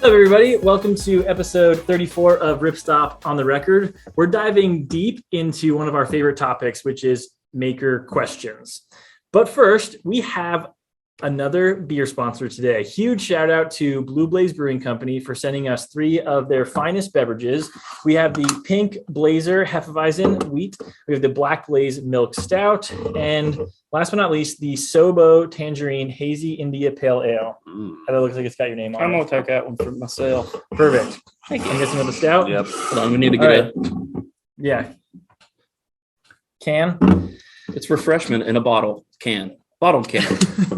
Hello, everybody. Welcome to episode 34 of Ripstop on the Record. We're diving deep into one of our favorite topics, which is maker questions. But first, we have another beer sponsor today. Huge shout out to Blue Blaze Brewing Company for sending us 3 of their finest beverages. We have the Pink Blazer Hefeweizen wheat. We have the Black Blaze Milk Stout. And last but not least, the Sobo Tangerine Hazy India Pale Ale. That looks like it's got your name on it. I'm going to take that one for myself. Perfect. Thank you. I'm guessing with the stout? Yep. Hold on, we need to get Can. It's refreshment in a bottle can. Bottled can.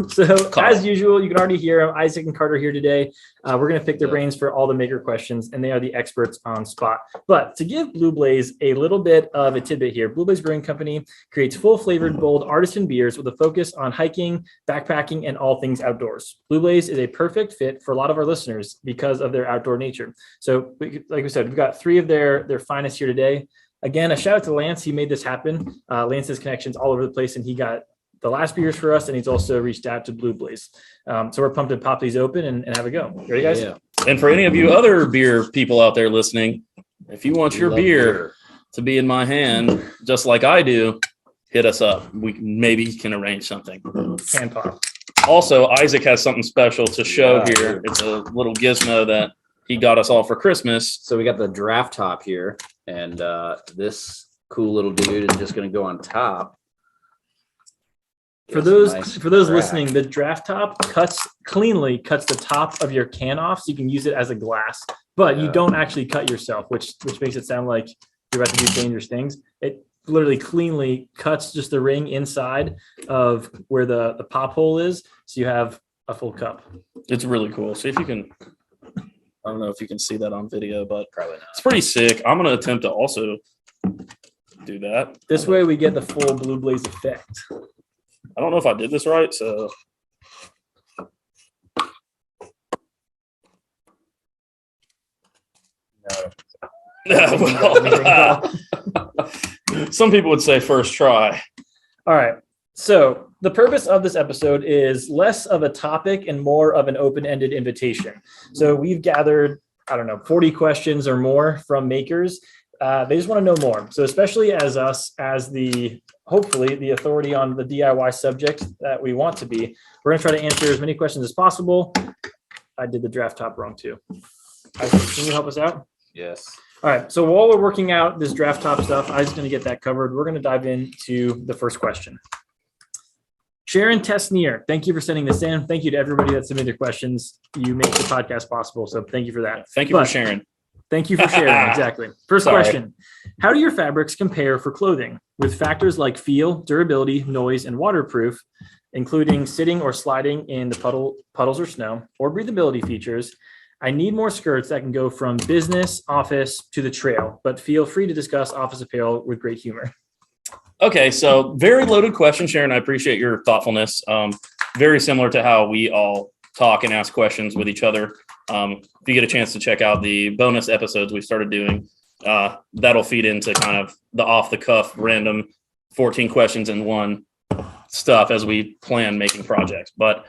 So as usual, you can already hear Isaac and Carter here today. We're going to pick their brains for all the maker questions, and they are the experts on spot. But to give Blue Blaze a little bit of a tidbit here, Blue Blaze Brewing Company creates full-flavored, bold artisan beers with a focus on hiking, backpacking, and all things outdoors. Blue Blaze is a perfect fit for a lot of our listeners because of their outdoor nature. So, like we said, we've got 3 of their finest here today. Again, a shout out to Lance. He made this happen. Lance has connections all over the place, and he got the last beers for us, and he's also reached out to Blue Blaze. So we're pumped to pop these open and have a go. Ready, guys? Yeah. And for any of you other beer people out there listening, if you want your beer to be in my hand, just like I do, hit us up. We maybe can arrange something. Can pop. Also, Isaac has something special to show here. It's a little gizmo that he got us all for Christmas. So we got the draft top here, and this cool little dude is just going to go on top. For those listening, the draft top cuts the top of your can off, so you can use it as a glass. But you don't actually cut yourself, which makes it sound like you're about to do dangerous things. It literally cleanly cuts just the ring inside of where the pop hole is, so you have a full cup. It's really cool. See if you can. I don't know if you can see that on video, but probably not. It's pretty sick. I'm gonna attempt to also do that. This way, we get the full Blue Blaze effect. I don't know if I did this right, so. No. Some people would say first try. All right. So the purpose of this episode is less of a topic and more of an open-ended invitation. So we've gathered, 40 questions or more from makers. They just want to know more. So especially as us, as hopefully the authority on the DIY subject that we want to be, we're going to try to answer as many questions as possible. I did the draft top wrong too. Can you help us out? Yes. All right. So while we're working out this draft top stuff, I'm just going to get that covered. We're going to dive into the first question. Sharon Tessnier, thank you for sending this in. Thank you to everybody that submitted their questions. You make the podcast possible. So thank you for that. Thank you for sharing. Thank you for sharing. Exactly. First question. How do your fabrics compare for clothing with factors like feel, durability, noise, and waterproof, including sitting or sliding in the puddles or snow, or breathability features? I need more skirts that can go from business, office to the trail, but feel free to discuss office apparel with great humor. Okay, so very loaded question, Sharon. I appreciate your thoughtfulness. Very similar to how we all talk and ask questions with each other. If you get a chance to check out the bonus episodes we started doing, that'll feed into kind of the off-the-cuff, random 14 questions in one stuff as we plan making projects. But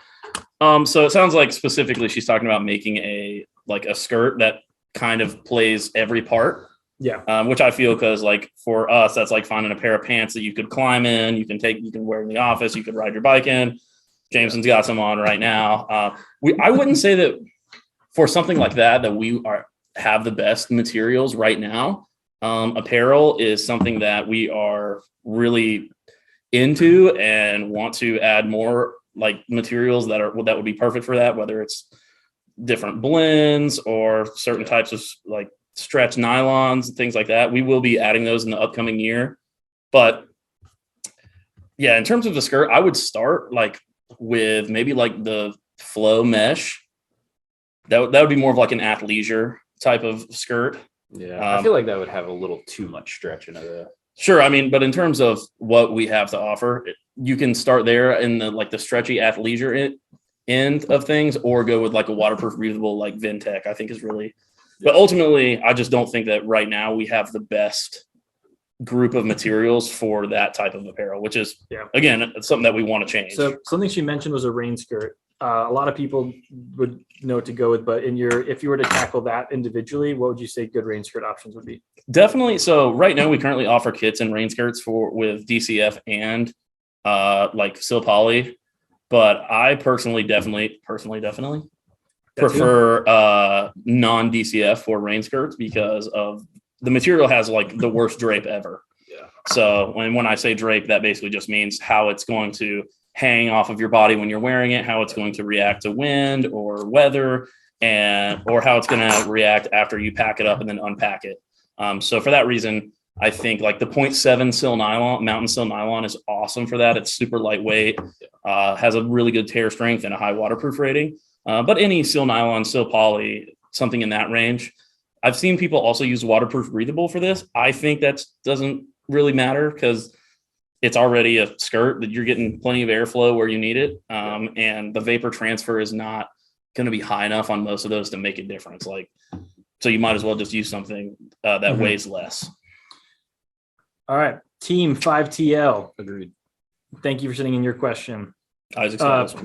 so it sounds like specifically she's talking about making a skirt that kind of plays every part. Yeah. Which I feel, because like for us, that's like finding a pair of pants that you could climb in, you can wear in the office, you could ride your bike in. Jameson's got some on right now. I wouldn't say that for something like that we have the best materials right now. Apparel is something that we are really into and want to add more like materials that would be perfect for that, whether it's different blends or certain types of like stretch nylons and things like that. We will be adding those in the upcoming year. But yeah, in terms of the skirt, I would start like with maybe like the flow mesh. That would be more of like an athleisure type of skirt. Yeah, I feel like that would have a little too much stretch in it. Sure, I mean, but in terms of what we have to offer, you can start there in the stretchy athleisure end of things, or go with like a waterproof, breathable like Ventek. I think is really, but ultimately, I just don't think that right now we have the best group of materials for that type of apparel, which is again something that we want to change. So something she mentioned was a rain skirt. a lot of people would know what to go with, but if you were to tackle that individually, what would you say good rain skirt options would be? Definitely. So right now we currently offer kits and rain skirts with DCF and like Sil Poly, but I definitely prefer non DCF for rain skirts because of the material has like the worst drape ever. Yeah. So when I say drape, that basically just means how it's going to hang off of your body when you're wearing it, how it's going to react to wind or weather, or how it's going to react after you pack it up and then unpack it. So for that reason, I think like the 0.7 Sil Nylon, Mountain Sil Nylon is awesome for that. It's super lightweight, has a really good tear strength and a high waterproof rating. But any Sil Nylon, Sil Poly, something in that range. I've seen people also use waterproof breathable for this. I think that doesn't really matter because it's already a skirt that you're getting plenty of airflow where you need it. And the vapor transfer is not going to be high enough on most of those to make a difference. So you might as well just use something that weighs less. All right. Team 5TL. Agreed. Thank you for sending in your question. Isaac's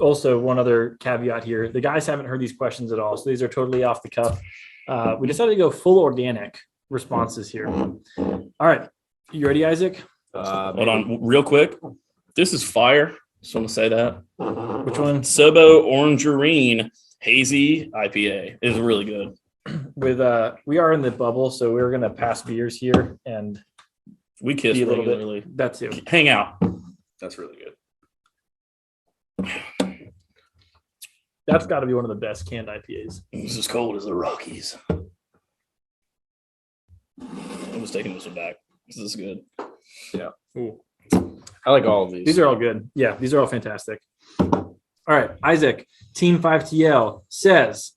Also, one other caveat here. The guys haven't heard these questions at all. So these are totally off the cuff. We decided to go full organic responses here. All right. You ready, Isaac? Hold on real quick. This is fire. Just want to say that. Which one? Sobo Orangrine Hazy IPA is really good. We are in the bubble, so we're going to pass beers here and we kiss a little regularly. bit. That too. Hang out. That's really good. That's got to be one of the best canned IPAs. It's as cold as the Rockies. I was taking this one back. This is good. Yeah. Ooh. I like all of these. These are all good. Yeah, these are all fantastic. All right, Isaac, Team 5TL says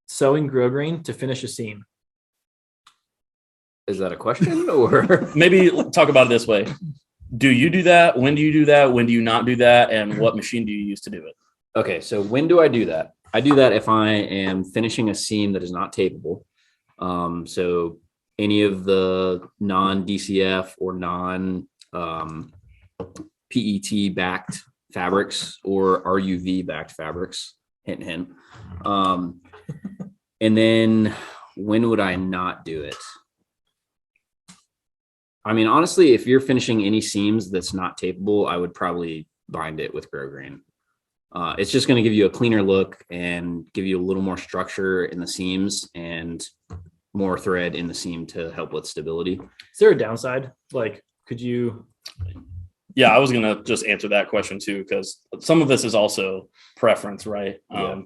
sewing grosgrain to finish a seam. Is that a question or maybe talk about it this way? Do you do that? When do you do that? When do you not do that? And what machine do you use to do it? Okay, so when do I do that? I do that if I am finishing a seam that is not tapeable. So any of the non-DCF or non-PET backed fabrics or RUV backed fabrics, hint, hint. And then when would I not do it? I mean, honestly, if you're finishing any seams that's not tapeable, I would probably bind it with grosgrain. It's just going to give you a cleaner look and give you a little more structure in the seams and more thread in the seam to help with stability. Is there a downside? Like, could you? Yeah, I was going to just answer that question too, because some of this is also preference, right? Yeah.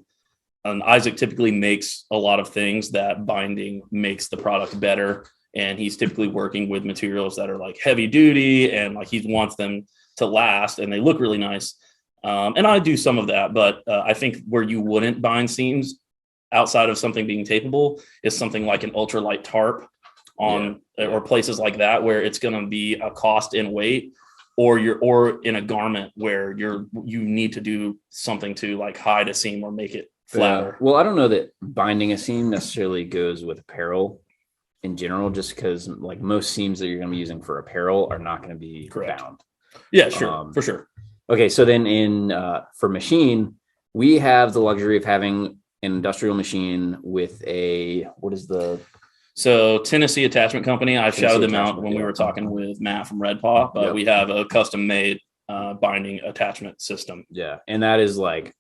And Isaac typically makes a lot of things that binding makes the product better. And he's typically working with materials that are like heavy duty and like he wants them to last and they look really nice. And I do some of that, but I think where you wouldn't bind seams outside of something being tapeable is something like an ultralight tarp or places like that, where it's going to be a cost in weight, or in a garment where you need to do something to like hide a seam or make it flatter. Well, I don't know that binding a seam necessarily goes with apparel in general, just because like most seams that you're going to be using for apparel are not going to be bound. Yeah, sure. For sure. Okay. So then for machine, we have the luxury of having an industrial machine with So Tennessee Attachment Company. I shouted them out when we were talking with Matt from Red Paw, but we have a custom made binding attachment system. Yeah. And that is like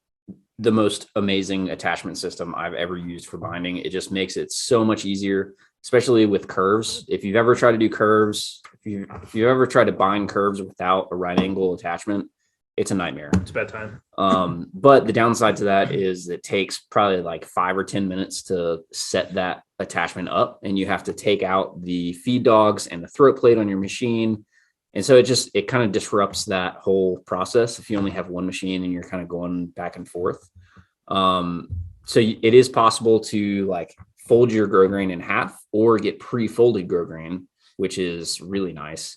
the most amazing attachment system I've ever used for binding. It just makes it so much easier, especially with curves. If you've ever tried to do curves, if you ever tried to bind curves without a right angle attachment, it's a nightmare. It's bedtime. But the downside to that is it takes probably like 5 or 10 minutes to set that attachment up, and you have to take out the feed dogs and the throat plate on your machine. And so it kind of disrupts that whole process if you only have one machine and you're kind of going back and forth. So it is possible to like fold your grosgrain in half or get pre-folded grosgrain, which is really nice.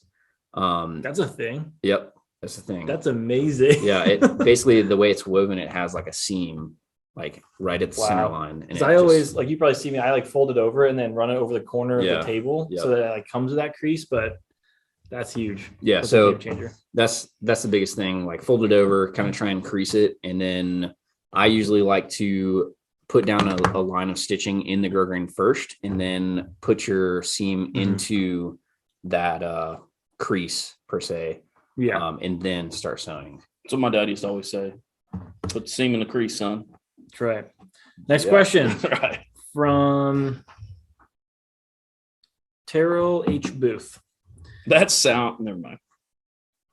That's a thing. Yep. That's the thing. That's amazing. Yeah. It basically, the way it's woven, it has like a seam like right at the center line. Because I always, like, you probably see me, I like fold it over and then run it over the corner of the table so that it like comes to that crease. But That's huge. Yeah. That's a So game changer. that's the biggest thing. Like fold it over, kind of try and crease it. And then I usually like to put down a line of stitching in the grosgrain first, and then put your seam into that crease per se. Yeah. And then start sewing. That's what my dad used to always say. Put the seam in the crease, son. That's right. Next question Right. from Terrell H. Booth. That sound, never mind.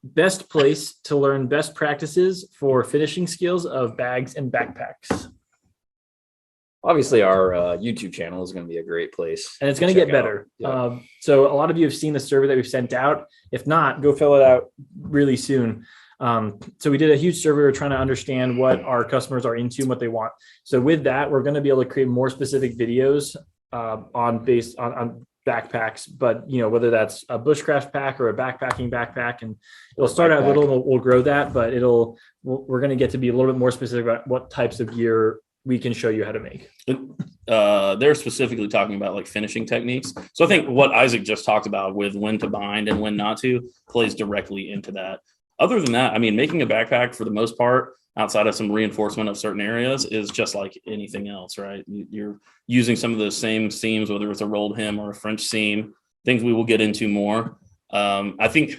Best place to learn best practices for finishing skills of bags and backpacks. Obviously, our YouTube channel is going to be a great place. And it's going to get better. Yeah. So a lot of you have seen the survey that we've sent out. If not, go fill it out really soon. So we did a huge survey. We're trying to understand what our customers are into and what they want. So with that, we're going to be able to create more specific videos on backpacks, but whether that's a bushcraft pack or a backpacking backpack, and it'll start out a little, and we'll grow that, but we're going to get to be a little bit more specific about what types of gear we can show you how to make. They're specifically talking about like finishing techniques. So I think what Isaac just talked about with when to bind and when not to plays directly into that. Other than that, I mean, making a backpack for the most part, outside of some reinforcement of certain areas, is just like anything else, right? You're using some of those same seams, whether it's a rolled hem or a French seam, things we will get into more. I think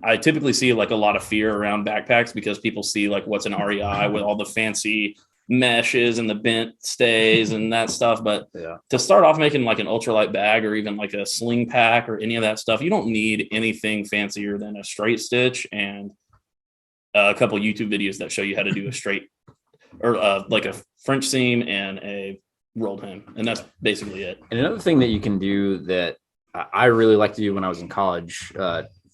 I typically see like a lot of fear around backpacks because people see like what's an REI with all the fancy meshes and the bent stays and that stuff. But to start off making like an ultralight bag or even like a sling pack or any of that stuff, you don't need anything fancier than a straight stitch and a couple of YouTube videos that show you how to do a straight or like a French seam and a rolled hem. And that's basically it. And another thing that you can do that I really like to do when I was in college,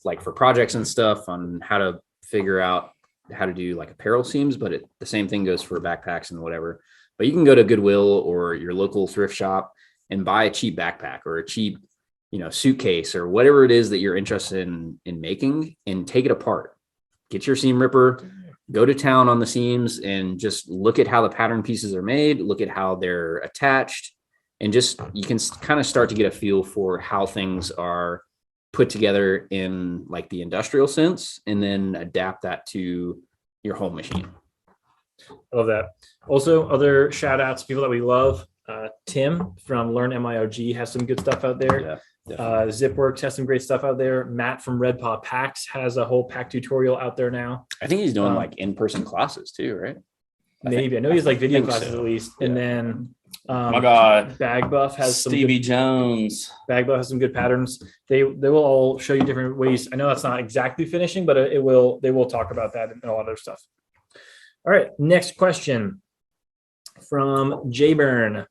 like for projects and stuff, on how to figure out how to do like apparel seams, but the same thing goes for backpacks and whatever. But you can go to Goodwill or your local thrift shop and buy a cheap backpack or a cheap, suitcase or whatever it is that you're interested in making, and take it apart. Get your seam ripper, go to town on the seams, and just look at how the pattern pieces are made, look at how they're attached, and just you can kind of start to get a feel for how things are put together in like the industrial sense, and then adapt that to your home machine. I love that. Also, other shout outs, people that we love. Tim from LearnMYOG has some good stuff out there. Zipworks has some great stuff out there. Matt from Red Paw Packs has a whole pack tutorial out there now. I think he's doing like in-person classes too, right? I know he's like video classes at least. Yeah. And then my God, Bag Buff has Stevie Jones. Bag Buff has some good patterns. They will all show you different ways. I know that's not exactly finishing, but they will talk about that and a lot of other stuff. All right, next question from Jay Byrne.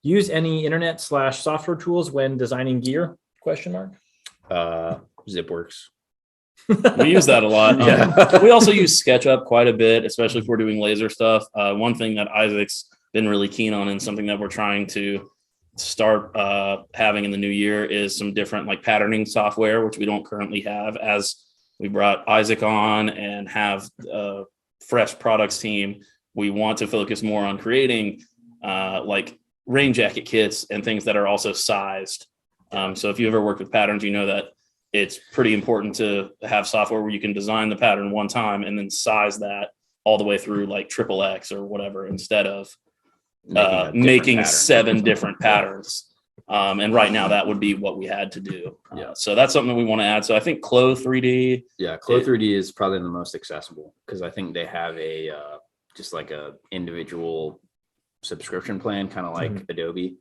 Use any internet / software tools when designing gear? ? Zipworks. We use that a lot. We also use SketchUp quite a bit, especially if we're doing laser stuff. One thing that Isaac's been really keen on and something that we're trying to start having in the new year is some different like patterning software, which we don't currently have. As we brought Isaac on and have a fresh products team, we want to focus more on creating like rain jacket kits and things that are also sized. So if you ever worked with patterns, you know that it's pretty important to have software where you can design the pattern one time and then size that all the way through like XXX or whatever, instead of making 7 different patterns. And right now that would be what we had to do. So that's something that we want to add. So I think Clo 3D. Yeah, Clo 3D is probably the most accessible because I think they have a just like a individual subscription plan, kind of like Adobe,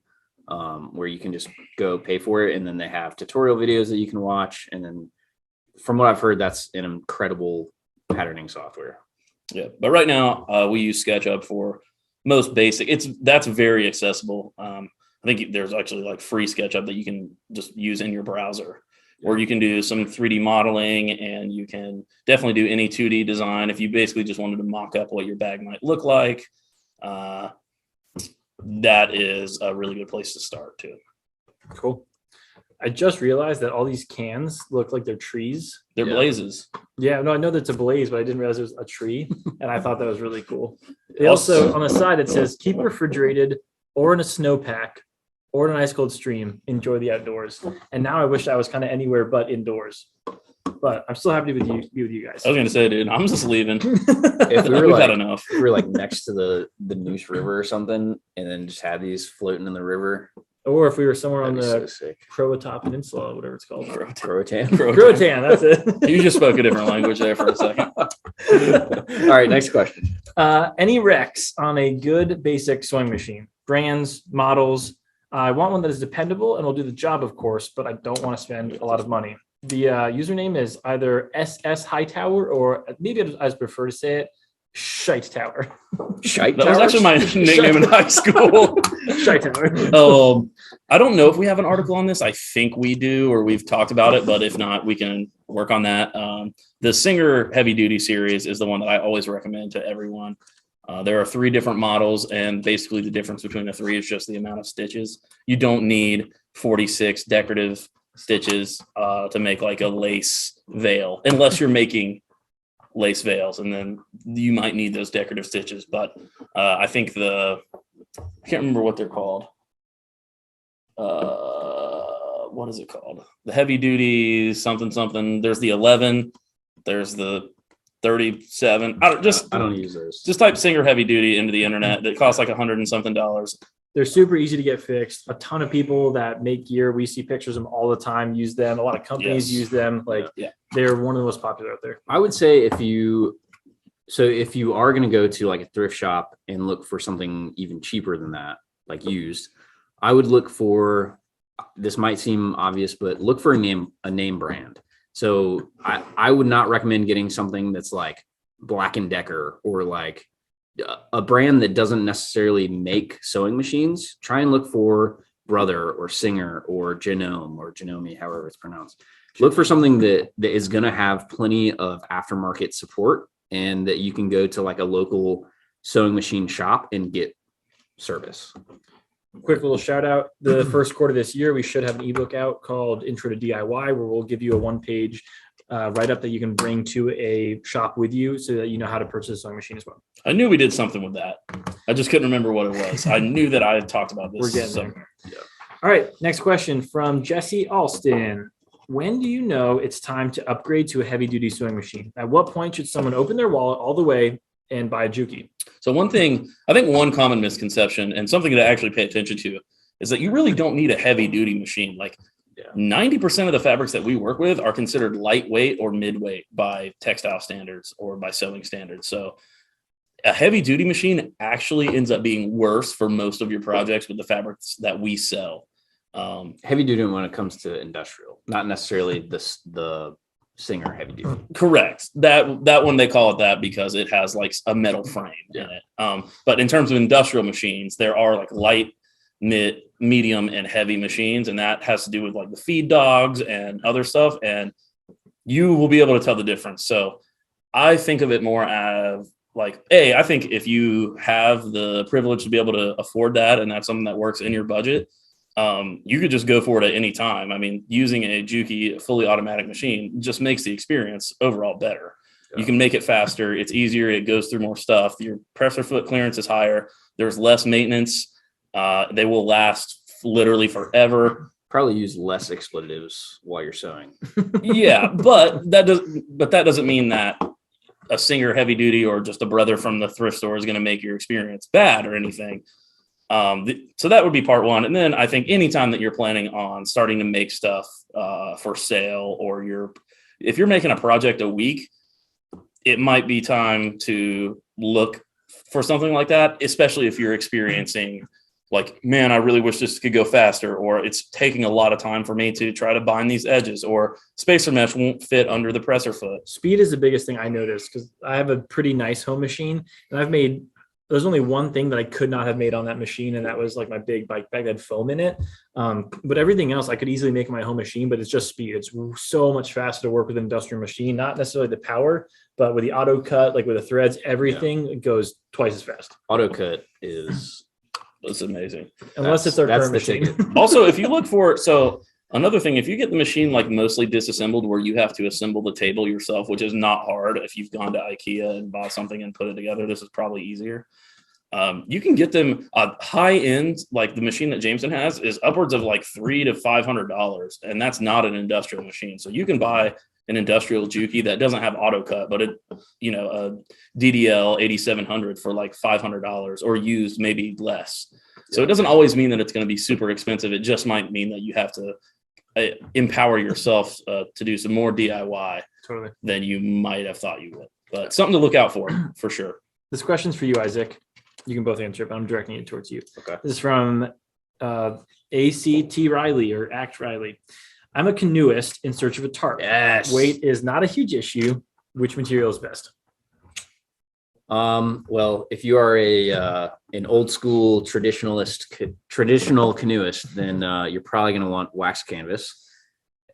where you can just go pay for it, and then they have tutorial videos that you can watch. And then from what I've heard, that's an incredible patterning software. Yeah, but right now we use SketchUp for most basic. That's very accessible. I think there's actually like free SketchUp that you can just use in your browser, or you can do some 3D modeling, and you can definitely do any 2D design if you basically just wanted to mock up what your bag might look like. That is a really good place to start too. Cool. I just realized that all these cans look like they're trees. They're blazes. Yeah, no, I know that's a blaze, but I didn't realize it was a tree, and I thought that was really cool. They also, on the side, it says keep refrigerated or in a snowpack or an ice cold stream, enjoy the outdoors. And now I wish I was kind of anywhere but indoors. But I'm still happy to be with you guys. I was gonna say, dude, I'm just leaving. If we were We've had like, enough. if we were like next to the Neuse River or something, and then just had these floating in the river, Or if we were somewhere on that'd be the so sick. Croatan Peninsula, whatever it's called. Croatan. Croatan, that's it. You just spoke a different language there for a second. All right, next question. Any recs on a good basic sewing machine? Brands, models. I want one that is dependable and will do the job, of course, but I don't want to spend a lot of money. The username is either SS Hightower or maybe I prefer to say it, Shite Tower. Shite That was towers? actually my nickname in high school. Shite Tower. I don't know if we have an article on this. I think we do, or we've talked about it, but if not, we can work on that. The Singer Heavy Duty series is the one that I always recommend to everyone. There are 3 different models, and basically the difference between the 3 is just the amount of stitches. You don't need 46 decorative stitches to make like a lace veil, unless you're making lace veils, and then you might need those decorative stitches. But I think I can't remember what they're called. What is it called? The heavy duty something. There's the 11. There's the 37. I don't use those. Just type Singer Heavy Duty into the internet. That costs like $100 and something. They're super easy to get fixed. A ton of people that make gear, we see pictures of them all the time, use them. A lot of companies use them. They're one of the most popular out there. I would say if you are going to go to like a thrift shop and look for something even cheaper than that, like used, I would look for, this might seem obvious, but look for a name brand. So I would not recommend getting something that's like Black & Decker or like a brand that doesn't necessarily make sewing machines. Try and look for Brother or Singer or Genome or Genome, however it's pronounced. Look for something that is going to have plenty of aftermarket support and that you can go to like a local sewing machine shop and get service. Quick little shout out. The first quarter of this year, we should have an ebook out called Intro to DIY, where we'll give you a 1-page write-up that you can bring to a shop with you so that you know how to purchase a sewing machine as well. I knew we did something with that. I just couldn't remember what it was. I knew that I had talked about this. We're getting there. Yeah. All right. Next question from Jesse Alston. When do you know it's time to upgrade to a heavy-duty sewing machine? At what point should someone open their wallet all the way and buy a Juki? So one common misconception and something to actually pay attention to is that you really don't need a heavy duty machine. Like 90% of the fabrics that we work with are considered lightweight or midweight by textile standards or by sewing standards. So a heavy duty machine actually ends up being worse for most of your projects with the fabrics that we sell. Heavy duty when it comes to industrial, not necessarily the Singer heavy duty. Correct. That one, they call it that because it has like a metal frame in it. But in terms of industrial machines, there are like light, medium, and heavy machines, and that has to do with like the feed dogs and other stuff. And you will be able to tell the difference. So I think of it more as like, I think if you have the privilege to be able to afford that, and that's something that works in your budget, you could just go for it at any time. I mean, using a Juki fully automatic machine just makes the experience overall better. Yeah. You can make it faster. It's easier. It goes through more stuff. Your presser foot clearance is higher. There's less maintenance. They will last literally forever. Probably use less expletives while you're sewing. Yeah, but that doesn't mean that a Singer heavy duty or just a Brother from the thrift store is going to make your experience bad or anything. So that would be part one. And then I think anytime that you're planning on starting to make stuff for sale, or if you're making a project a week, it might be time to look for something like that, especially if you're experiencing like, man, I really wish this could go faster, or it's taking a lot of time for me to try to bind these edges, or spacer mesh won't fit under the presser foot. Speed is the biggest thing I noticed because I have a pretty nice home machine, and there's only one thing that I could not have made on that machine, and that was like my big bike bag that had foam in it. But everything else I could easily make in my home machine, but it's just speed. It's so much faster to work with an industrial machine, not necessarily the power, but with the auto cut, like with the threads, everything it goes twice as fast. Auto cut is it's amazing. Unless it's our current machine. Also, if you look for another thing, if you get the machine like mostly disassembled where you have to assemble the table yourself, which is not hard if you've gone to IKEA and bought something and put it together, this is probably easier. You can get them high end, like the machine that Jameson has is upwards of like $300 to $500, and that's not an industrial machine. So you can buy an industrial Juki that doesn't have auto cut, but a DDL 8700 for like $500 or used maybe less. So it doesn't always mean that it's going to be super expensive. It just might mean that you have to empower yourself to do some more DIY than you might have thought you would. But something to look out for sure. This question's for you, Isaac. You can both answer it, but I'm directing it towards you. Okay. This is from ACT Riley or Act Riley. I'm a canoeist in search of a tarp. Yes. Weight is not a huge issue. Which material is best? Well, if you are an old school traditional canoeist, then you're probably going to want wax canvas.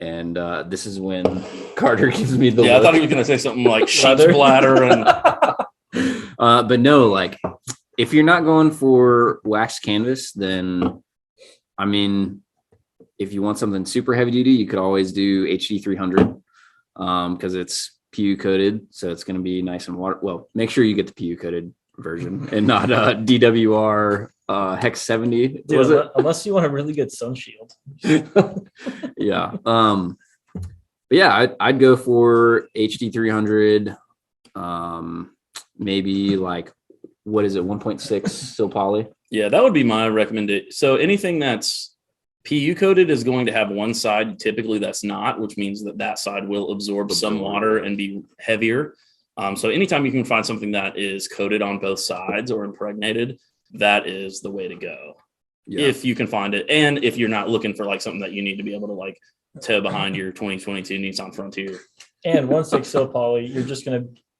And this is when Carter gives me the look. I thought he was going to say something like sheep's bladder and but no, like if you're not going for wax canvas, then I mean, if you want something super heavy duty, you could always do HD 300 because it's PU coated, so it's going to be nice and water. Well, make sure you get the PU coated version and not DWR Hex 70. Dude, was it? Unless you want a really good sun shield. Yeah. But yeah, I'd go for HD 300. Maybe like, what is it? 1.6 sil poly. Yeah, that would be my recommendation. So anything that's PU coated is going to have one side typically that's not, which means that side will absorb some water and be heavier. So anytime you can find something that is coated on both sides or impregnated, that is the way to go. Yeah. If you can find it. And if you're not looking for like something that you need to be able to like tow behind your 2022 Nissan Frontier. And 1.6 sil poly,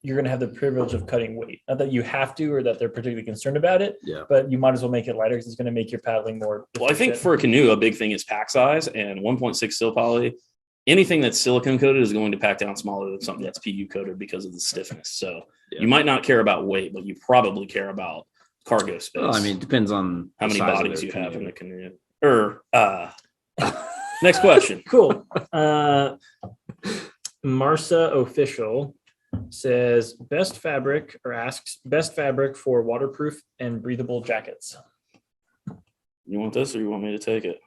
you're going to have the privilege of cutting weight. Not that you have to, or that they're particularly concerned about it, but you might as well make it lighter because it's going to make your paddling more efficient. Well, I think for a canoe, a big thing is pack size, and 1.6 sil poly, anything that's silicone coated is going to pack down smaller than something that's PU coated because of the stiffness. So you might not care about weight, but you probably care about cargo space. Well, I mean, it depends on how many bodies you have in the canoe. Next question. Cool. Marsa Official says best fabric, or asks best fabric for waterproof and breathable jackets. You want this or you want me to take it?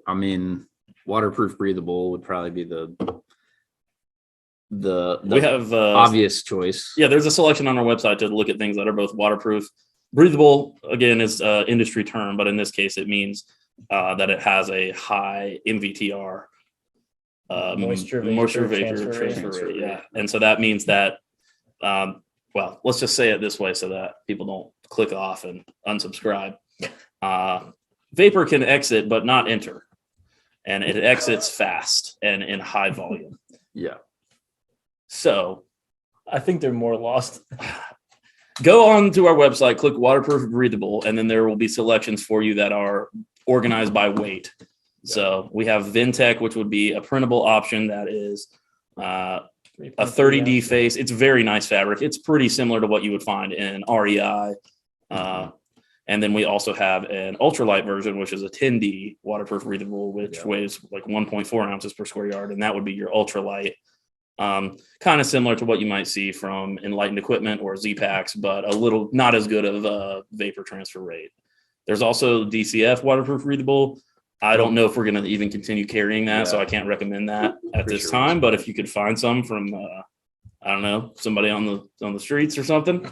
I mean, waterproof breathable would probably be the we have obvious choice. Yeah, there's a selection on our website to look at things that are both waterproof. Breathable, again, is an industry term, but in this case, it means that it has a high MVTR. Moisture vapor transfer rate. Yeah. And so that means that, well, let's just say it this way so that people don't click off and unsubscribe. Vapor can exit, but not enter. And it exits fast and in high volume. Yeah. So I think they're more lost. Go on to our website, click waterproof breathable, and then there will be selections for you that are organized by weight. So we have Ventek, which would be a printable option that is a 30D face. It's very nice fabric. It's pretty similar to what you would find in REI. And then we also have an ultralight version, which is a 10D waterproof breathable, which weighs like 1.4 ounces per square yard. And that would be your ultralight. Kind of similar to what you might see from Enlightened Equipment or Z-Packs, but a little not as good of a vapor transfer rate. There's also DCF waterproof breathable. I don't know if we're going to even continue carrying that, so I can't recommend that at this time. But if you could find some from, I don't know, somebody on the streets or something,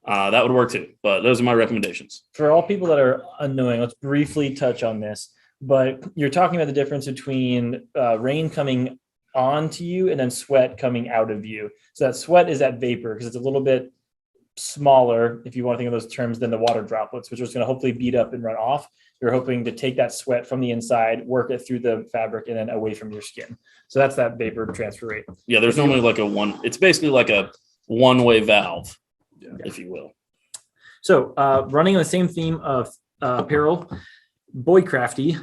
that would work too. But those are my recommendations. For all people that are unknowing, let's briefly touch on this. But you're talking about the difference between rain coming onto you and then sweat coming out of you. So that sweat is that vapor because it's a little bit smaller, if you want to think of those terms, than the water droplets, which is going to hopefully beat up and run off. You're hoping to take that sweat from the inside, work it through the fabric, and then away from your skin. So that's that vapor transfer rate. Yeah, there's normally like it's basically like a one-way valve, if you will. So running on the same theme of apparel, Boy Crafty,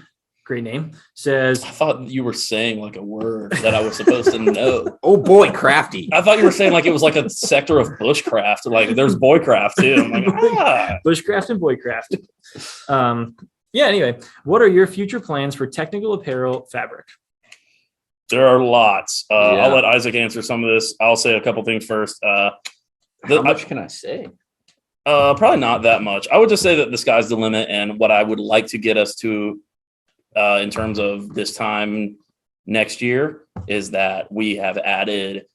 great name, says... I thought you were saying like a word that I was supposed to know. Oh, boy, crafty. I thought you were saying like it was like a sector of bushcraft. Like there's boycraft too. I'm like, Bushcraft and boycraft. Yeah, anyway, what are your future plans for technical apparel fabric? There are lots. I'll let Isaac answer some of this. I'll say a couple things first. How much can I say? Probably not that much. I would just say that the sky's the limit, and what I would like to get us to in terms of this time next year is that we have added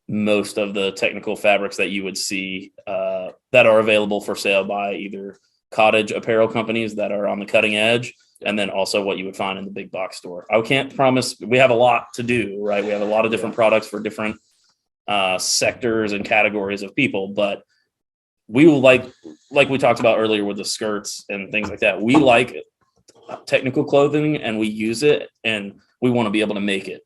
most of the technical fabrics that you would see that are available for sale by either cottage apparel companies that are on the cutting edge, and then also what you would find in the big box store. I can't promise. We have a lot to do, right? We have a lot of different products for different sectors and categories of people, but we will like we talked about earlier with the skirts and things like that. We like technical clothing and we use it, and we want to be able to make it.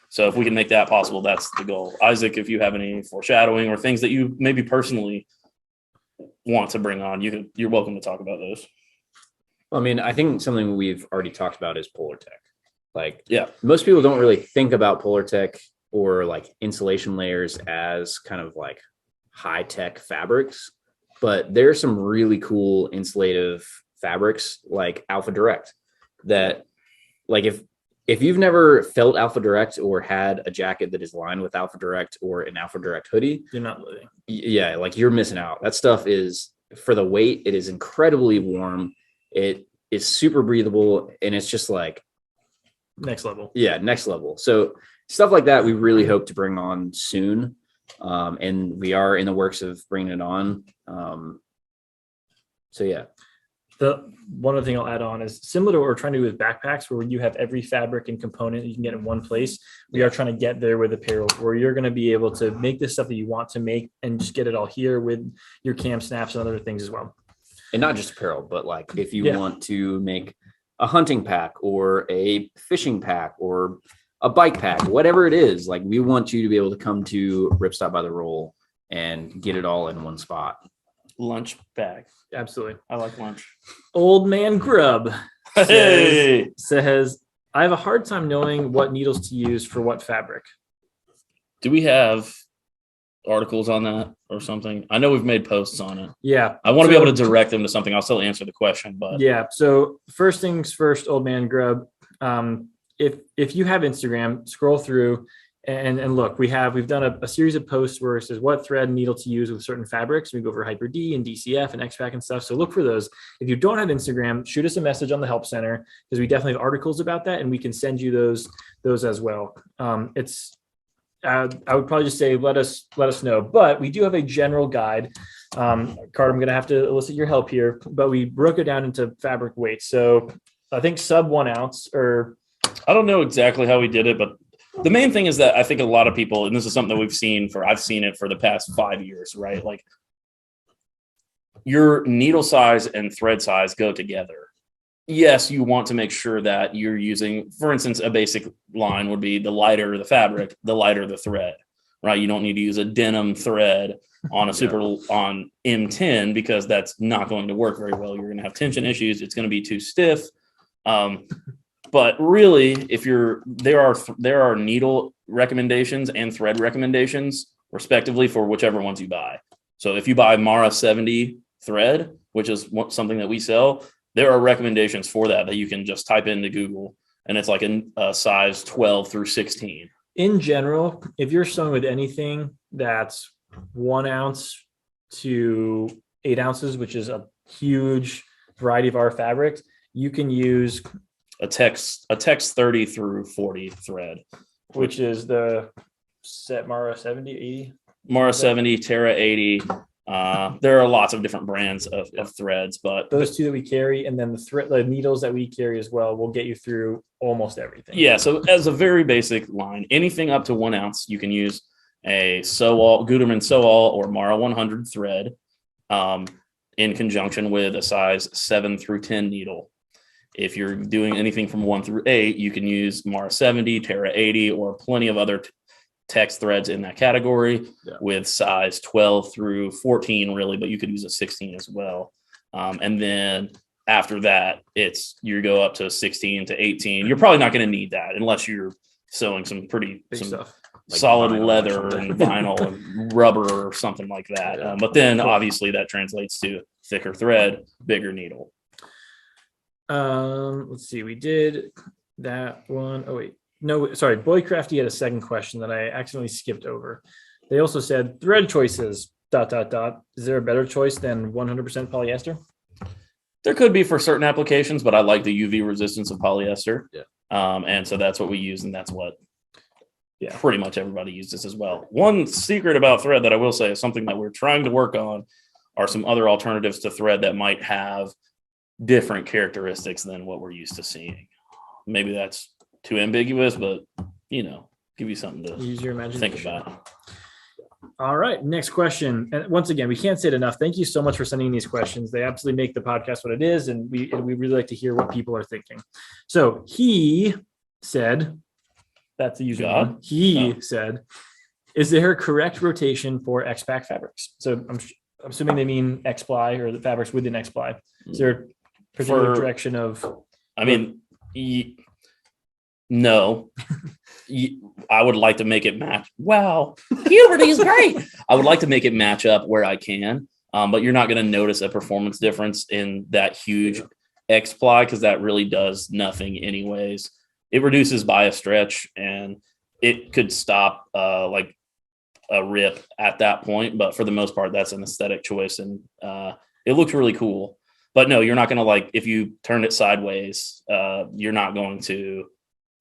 So if we can make that possible, that's the goal. Isaac, if you have any foreshadowing or things that you maybe personally want to bring on, you're welcome to talk about those. I mean, I think something we've already talked about is Polar Tech. Like, yeah, most people don't really think about Polar Tech or like insulation layers as kind of like high tech fabrics, but there's some really cool insulative fabrics like Alpha Direct that, like, if you've never felt Alpha Direct or had a jacket that is lined with Alpha Direct or an Alpha Direct hoodie, you're not living. Yeah, like you're missing out. That stuff is, for the weight, it is incredibly warm. It is super breathable, and it's just like next level. Yeah, next level. So stuff like that we really hope to bring on soon. And we are in the works of bringing it on. So yeah. The one other thing I'll add on is similar to what we're trying to do with backpacks, where you have every fabric and component you can get in one place. We are trying to get there with apparel, where you're going to be able to make the stuff that you want to make and just get it all here with your cam snaps and other things as well. And not just apparel, but like if you want to make a hunting pack or a fishing pack or a bike pack, whatever it is, like we want you to be able to come to Ripstop by the Roll and get it all in one spot. Lunch bag. Absolutely. I like lunch. Old Man Grub says, I have a hard time knowing what needles to use for what fabric. Do we have articles on that or something? I know we've made posts on it. Yeah. I want to be able to direct them to something. I'll still answer the question, but yeah. So first things first, Old Man Grub. If you have Instagram, scroll through and look, we've done a series of posts where it says what thread and needle to use with certain fabrics. We go over Hyper D and DCF and X-Pac and stuff. So look for those. If you don't have Instagram, shoot us a message on the help center, because we definitely have articles about that and we can send you those as well. I would probably just say, let us know, but we do have a general guide. Carter, I'm going to have to elicit your help here, but we broke it down into fabric weights. So I think sub 1 ounce, or I don't know exactly how we did it, but the main thing is that I think a lot of people, and this is something that I've seen it for the past 5 years, right? Like your needle size and thread size go together. Yes, you want to make sure that you're using, for instance, a basic line would be the lighter the fabric, the lighter the thread, right? You don't need to use a denim thread on a on M10 because that's not going to work very well. You're going to have tension issues. It's going to be too stiff. But really, if there are needle recommendations and thread recommendations respectively for whichever ones you buy. So if you buy Mara 70 thread, which is something that we sell, there are recommendations for that you can just type into Google, and it's like a size 12 through 16. In general, if you're sewing with anything that's 1 ounce to 8 ounces, which is a huge variety of our fabrics, you can use a text 30 through 40 thread, which is the set Mara 70, 80. Mara 70, Terra 80. There are lots of different brands of threads, but those two that we carry, and then the needles that we carry as well, will get you through almost everything. Yeah. So as a very basic line, anything up to 1 ounce, you can use a Gutermann Sewall or Mara 100 thread in conjunction with a size 7 through 10 needle. If you're doing anything from 1 through 8, you can use Mara 70, Terra 80, or plenty of other text threads in that category with size 12 through 14, really, but you could use a 16 as well. And then after that, you go up to 16 to 18. You're probably not going to need that unless you're sewing some pretty stuff, like solid leather and vinyl and rubber or something like that. Yeah. But then obviously that translates to thicker thread, bigger needle. Let's see. We did that one. Oh, wait. No, sorry. Boycrafty had a second question that I accidentally skipped over. They also said thread choices. Is there a better choice than 100% polyester? There could be for certain applications, but I like the UV resistance of polyester. Yeah. And so that's what we use, and that's what Yeah. pretty much everybody uses as well. One secret about thread that I will say is something that we're trying to work on are some other alternatives to thread that might have different characteristics than what we're used to seeing. Maybe that's too ambiguous, but give you something to Use your imagination. think about. All right, next question. And once again, we can't say it enough. Thank you so much for sending these questions. They absolutely make the podcast what it is, and we really like to hear what people are thinking. So he said, that's the username. He said, is there a correct rotation for X-Pac Fabrics? So I'm assuming they mean X-Ply or the fabrics within X-Ply. Is there a particular direction of? I mean, no. I would like to make it match. Wow, puberty is great. I would like to make it match up where I can, but you're not going to notice a performance difference in that huge X-Ply because that really does nothing anyways. It reduces by a stretch, and it could stop like a rip at that point. But for the most part, that's an aesthetic choice, and it looks really cool. But no, you're not going to if you turn it sideways, you're not going to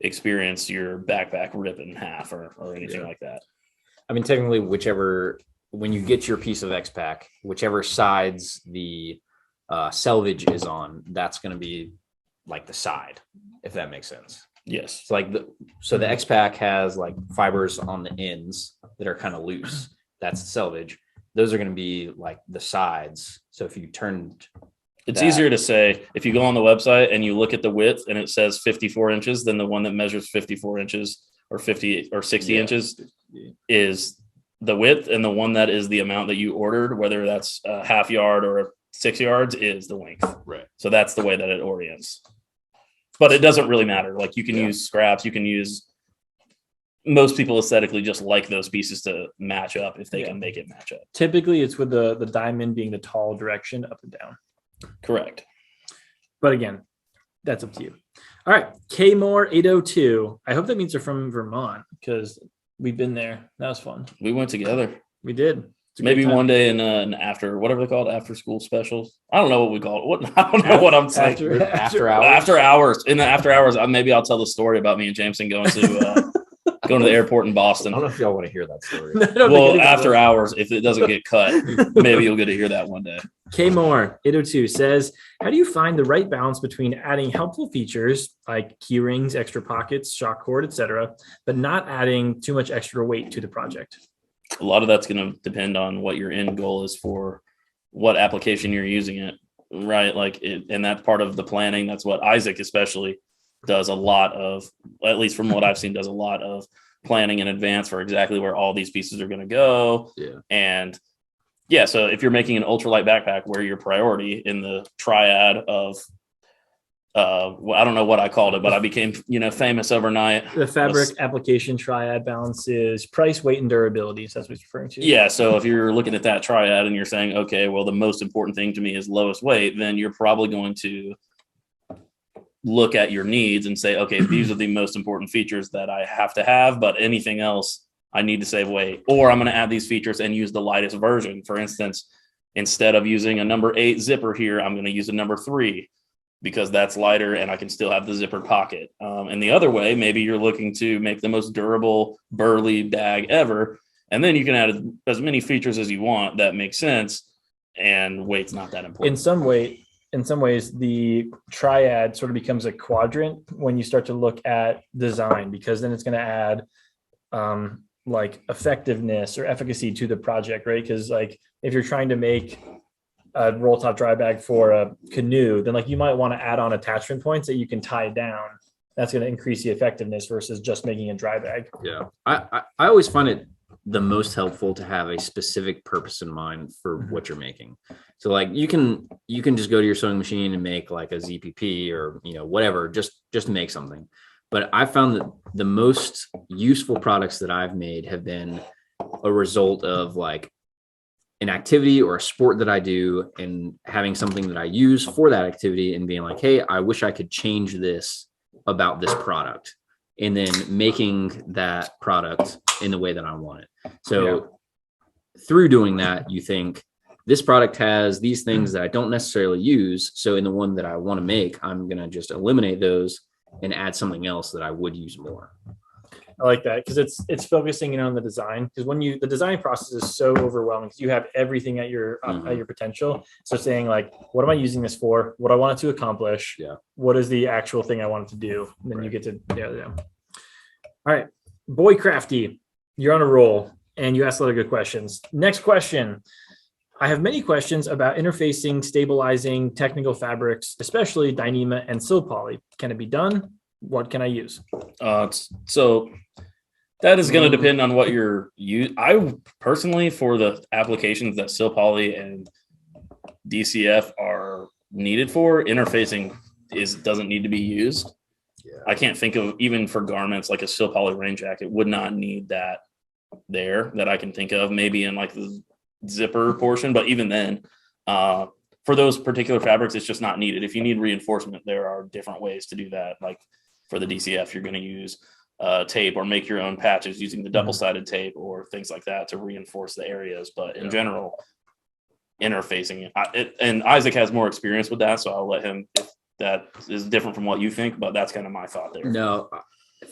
experience your backpack rip in half or anything like that. I mean, technically, when you get your piece of X-Pac, whichever sides the selvage is on, that's going to be like the side, if that makes sense. Yes. It's the X-Pac has like fibers on the ends that are kind of loose. That's the selvage. Those are going to be like the sides. So if you turned, it's easier to say if you go on the website and you look at the width and it says 54 inches, then the one that measures 54 inches or 50 or 60 inches is the width, and the one that is the amount that you ordered, whether that's a half yard or 6 yards, is the length. Right. So that's the way that it orients. But it doesn't really matter. Like you can use scraps, you can use. Most people aesthetically just like those pieces to match up if they can make it match up. Typically, it's with the diamond being the tall direction up and down. Correct. But again, that's up to you. All right. Kmore 802. I hope that means they're from Vermont because we've been there. That was fun. We went together. We did. Maybe one day in an after, whatever they call it, after school specials. I don't know what we call it. I don't know what I'm saying. After hours. After hours. In the after hours, maybe I'll tell the story about me and Jameson going to the airport in Boston. I don't know if y'all want to hear that story. Well, after hours, if it doesn't get cut, maybe you'll get to hear that one day. Kmore 802 says, how do you find the right balance between adding helpful features like key rings, extra pockets, shock cord, etc., but not adding too much extra weight to the project? A lot of that's going to depend on what your end goal is for what application you're using it, right? And that's part of the planning. That's what Isaac especially does a lot of, at least from what I've seen, does a lot of planning in advance for exactly where all these pieces are going to go. Yeah. And so if you're making an ultralight backpack where your priority in the triad of, I don't know what I called it, but I became, famous overnight. The fabric application triad balance is price, weight, and durability. So that's what it's referring to. Yeah. So if you're looking at that triad and you're saying, okay, well, the most important thing to me is lowest weight, then you're probably going to look at your needs and say, okay, these are the most important features that I have to have, but anything else I need to save weight, or I'm going to add these features and use the lightest version. For instance, instead of using a number 8 zipper here, I'm going to use a number 3 because that's lighter and I can still have the zippered pocket. And the other way, maybe you're looking to make the most durable, burly bag ever. And then you can add as many features as you want that make sense. And weight's not that important. In some ways, the triad sort of becomes a quadrant when you start to look at design, because then it's going to add like effectiveness or efficacy to the project, right? Because like if you're trying to make a roll top dry bag for a canoe, then like you might want to add on attachment points that you can tie down. That's going to increase the effectiveness versus just making a dry bag. Yeah. I always find it the most helpful to have a specific purpose in mind for what you're making. So like you can just go to your sewing machine and make like a ZPP or, whatever, just to make something. But I found that the most useful products that I've made have been a result of like an activity or a sport that I do and having something that I use for that activity and being like, hey, I wish I could change this about this product, and then making that product in the way that I want it. So through doing that, you think this product has these things that I don't necessarily use. So in the one that I want to make, I'm going to just eliminate those and add something else that I would use more. I like that because it's focusing in on the design, because the design process is so overwhelming because you have everything at your potential. So saying like, what am I using this for? What I want it to accomplish? Yeah. What is the actual thing I want it to do? And then you get to All right, Boy Crafty, you're on a roll and you asked a lot of good questions. Next question. I have many questions about interfacing, stabilizing technical fabrics, especially Dyneema and Sil Poly. Can it be done? What can I use? So that is going to depend on what you're using. I personally, for the applications that Sil Poly and DCF are needed for, interfacing doesn't need to be used. Yeah. I can't think of, even for garments like a Sil Poly rain jacket, would not need that that I can think of. Maybe in like the zipper portion, but even then, for those particular fabrics, it's just not needed. If you need reinforcement, there are different ways to do that. Like for the DCF, you're going to use tape or make your own patches using the double-sided tape or things like that to reinforce the areas. But in general, interfacing and Isaac has more experience with that, so I'll let him, if that is different from what you think, but that's kind of my thought there. No,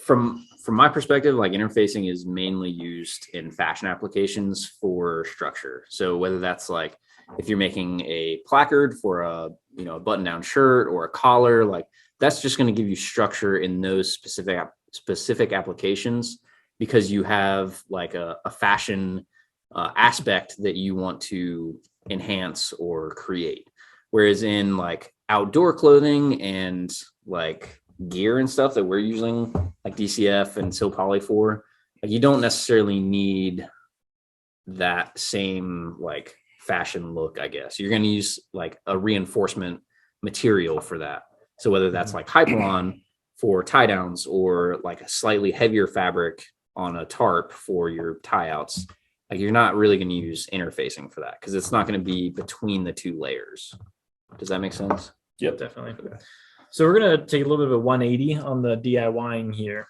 from my perspective, like interfacing is mainly used in fashion applications for structure. So whether that's like if you're making a placard for a button-down shirt or a collar, like that's just going to give you structure in those specific applications, because you have like a fashion aspect that you want to enhance or create. Whereas in like outdoor clothing and like gear and stuff that we're using like DCF and Sil Poly for, like, you don't necessarily need that same like fashion look, I guess. You're going to use like a reinforcement material for that. So whether that's like Hypalon for tie downs or like a slightly heavier fabric on a tarp for your tie outs, like you're not really going to use interfacing for that because it's not going to be between the two layers. Does that make sense? Yep, definitely. Okay. So we're going to take a little bit of a 180 on the DIYing here.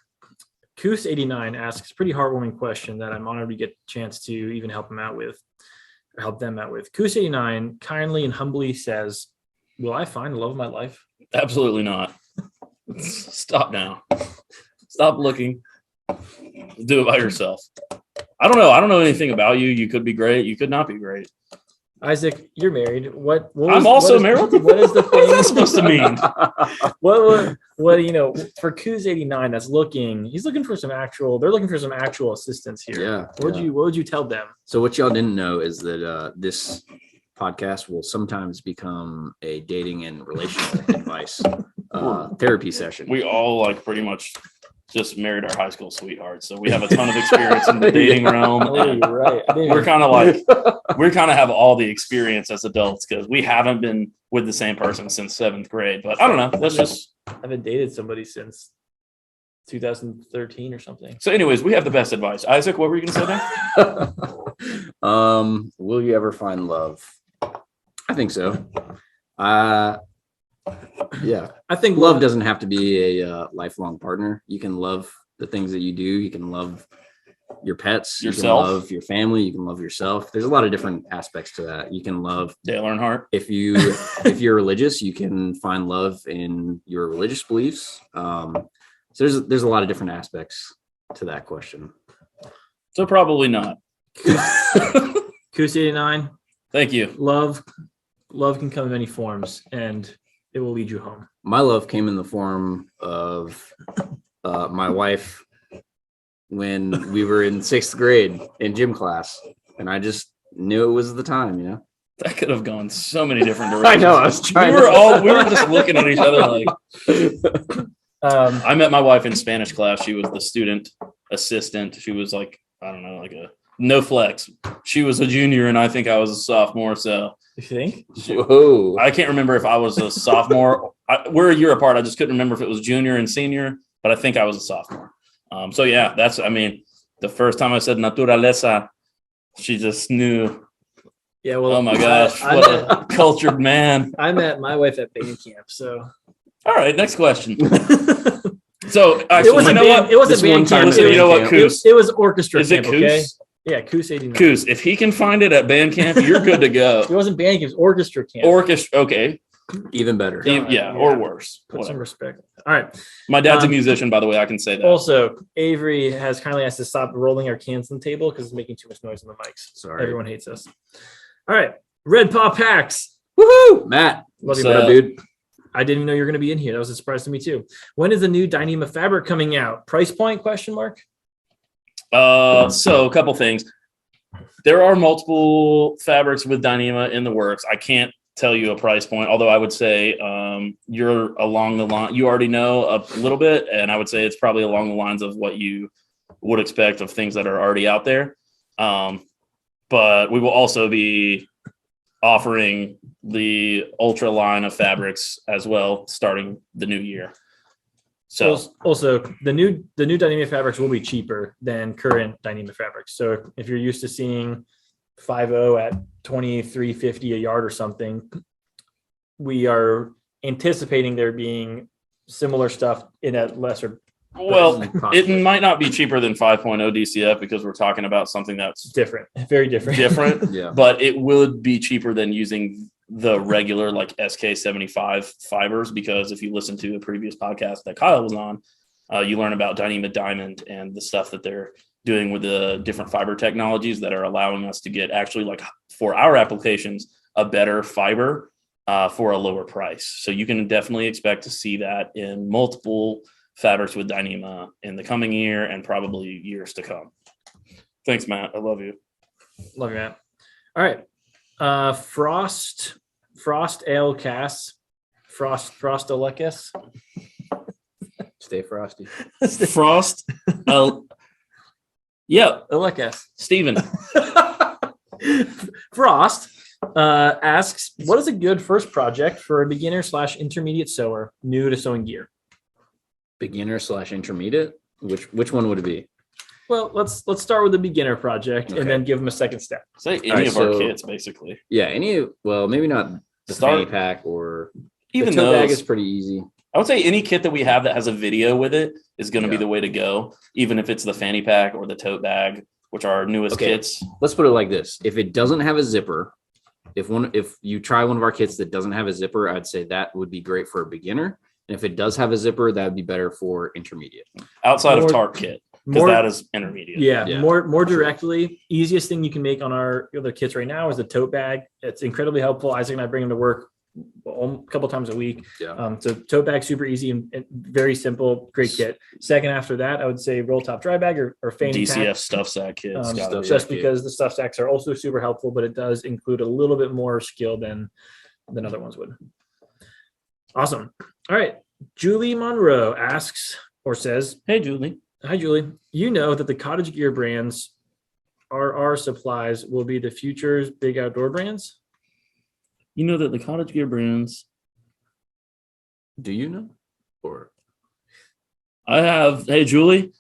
Coos89 asks a pretty heartwarming question that I'm honored to get a chance to even help them out with. Coos89 kindly and humbly says, will I find the love of my life? Absolutely not. Stop now. Stop looking. Do it by yourself. I don't know. I don't know anything about you. You could be great. You could not be great. Isaac, you're married. I'm also married. What is the thing? What's that supposed to mean? For Coos89 that's looking, they're looking for some actual assistance here. Yeah. What would you tell them? So what y'all didn't know is that this podcast will sometimes become a dating and relational advice therapy session. We all like pretty much just married our high school sweethearts, so we have a ton of experience in the dating realm. Oh, you're right. We kind of have all the experience as adults because we haven't been with the same person since 7th grade. But I don't know. I haven't dated somebody since 2013 or something. So, anyways, we have the best advice. Isaac, what were you going to say there? Will you ever find love? I think so. Yeah, I think love doesn't have to be a lifelong partner. You can love the things that you do. You can love your pets, yourself, you can love your family, you can love yourself. There's a lot of different aspects to that. You can love Dale Earnhardt. If you're religious, you can find love in your religious beliefs. So there's a lot of different aspects to that question. So probably not. Coos89. Thank you. Love can come in many forms, and it will lead you home. My love came in the form of my wife when we were in 6th grade in gym class, and I just knew it was the time, That could have gone so many different directions. I know. I was trying. We were just looking at each other like. I met my wife in Spanish class. She was the student assistant. She was like, I don't know, like a no flex. She was a junior, and I think I was a sophomore. So you think? Whoa. I can't remember if I was a sophomore. We're a year apart. I just couldn't remember if it was junior and senior, but I think I was a sophomore. So yeah, the first time I said naturaleza, she just knew. Yeah, well, oh my gosh, what a cultured man. I met my wife at band camp, so. All right, next question. So actually, it wasn't band camp. So you know what, Coos? It was orchestra Is camp, it Coos? okay? Yeah, Coos 89. Coos, if he can find it at band camp, you're good to go. It wasn't band camp, it was orchestra camp. Okay. Even better. Yeah, or worse. Put some Whatever. respect. All right. My dad's a musician, by the way. I can say that. Also, Avery has kindly asked to stop rolling our cans on the table because it's making too much noise on the mics. Sorry. Everyone hates us. All right. Red Paw Packs. Woohoo! Matt. Love you, What's man. up, dude? I didn't even know you were going to be in here. That was a surprise to me too. When is the new Dyneema fabric coming out? Price point? Question mark. So a couple things. There are multiple fabrics with Dyneema in the works. I can't tell you a price point, although I would say you're along the line. You already know a little bit, and I would say it's probably along the lines of what you would expect of things that are already out there. But we will also be offering the ultra line of fabrics as well, starting the new year. So also the new Dyneema fabrics will be cheaper than current Dyneema fabrics. So if you're used to seeing 5.0 at $23.50 a yard or something, we are anticipating there being similar stuff in a lesser. well, it might not be cheaper than 5.0 DCF because we're talking about something that's Different, very different. different, Yeah. but it would be cheaper than using the regular like SK75 fibers, because if you listen to a previous podcast that Kyle was on, you learn about Dyneema Diamond and the stuff that they're doing with the different fiber technologies that are allowing us to get actually, like, for our applications, a better fiber for a lower price. So you can definitely expect to see that in multiple fabrics with Dyneema in the coming year and probably years to come. Thanks, Matt. I love you. Love you, Matt. All right. Frost Ale Cass. Frost Alecus. Stay frosty. Frost. Yeah, Alecus. Steven. Frost asks, what is a good first project for a beginner/intermediate sewer new to sewing gear? Beginner/intermediate? Which one would it be? Well, let's start with the beginner project Okay. and then give them a second step. Say any Alright, of our so- kits, basically. Yeah, maybe not the fanny pack or Even the tote bag those. is pretty easy. I would say any kit that we have that has a video with it is going to be Yeah. the way to go, even if it's the fanny pack or the tote bag, which are our newest Okay. kits. Let's put it like this. If it doesn't have a zipper, if you try one of our kits that doesn't have a zipper, I'd say that would be great for a beginner. And if it does have a zipper, that would be better for intermediate. Outside More- of Tarp kit, because that is intermediate. Yeah, Yeah. more directly, easiest thing you can make on our other kits right now is the tote bag. It's incredibly helpful. Isaac and I bring them to work a couple times a week. Yeah. So tote bag, super easy and very simple, great kit. Second after that, I would say roll top dry bag or fanny DCF pack. stuff sack kits. stuff Just sack kit. because the stuff sacks are also super helpful, but it does include a little bit more skill than other ones would. Awesome. All right. Julie Monroe asks or says, Hey, Julie. hi, Julie. You know that the cottage gear brands RR Supplies will be the future's big outdoor brands? You know that the cottage gear brands, Do you know? Or hey, Julie,